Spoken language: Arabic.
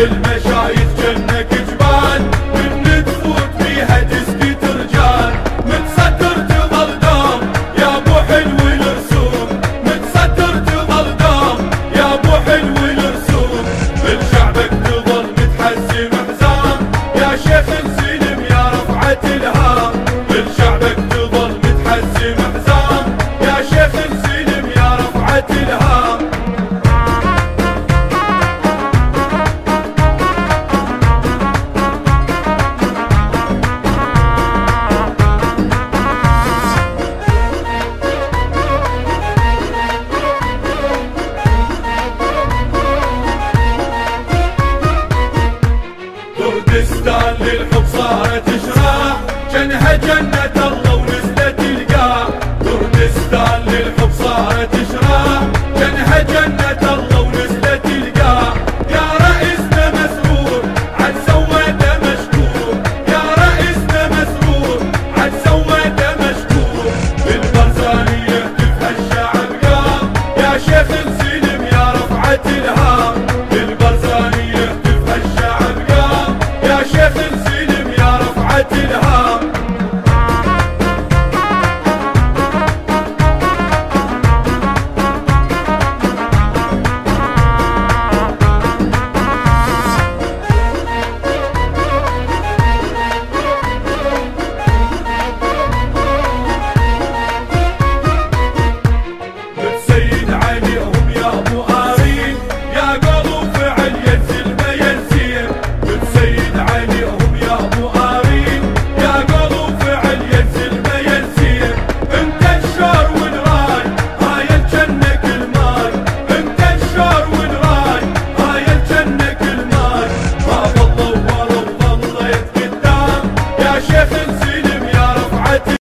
المشايخ جنك جبال، من تفوت فيها تسكت رجال. متصدر تظل دام يا ابو حلو الرسوم، متصدر تظل دام يا ابو حلو الرسوم. بالشعبك تظل متحزم حزام يا شيخ السلم يا رفعة الهام. بالشعبك تظل متحزم حزام يا شيخ السلم يا رفعة الهام. كردستان للحب صارت شراع، جنها جنة الله ونزلت القاع. كردستان للحب صارت شراع، جنها جنة الله ونزلت القاع. يا رئيسنا مسرور عد سواده مشكور، يا رئيسنا مسرور عد سواده مشكور. بالبرزانية يهتف الشعب قام يا شيخ السلم يا رفعة الهام.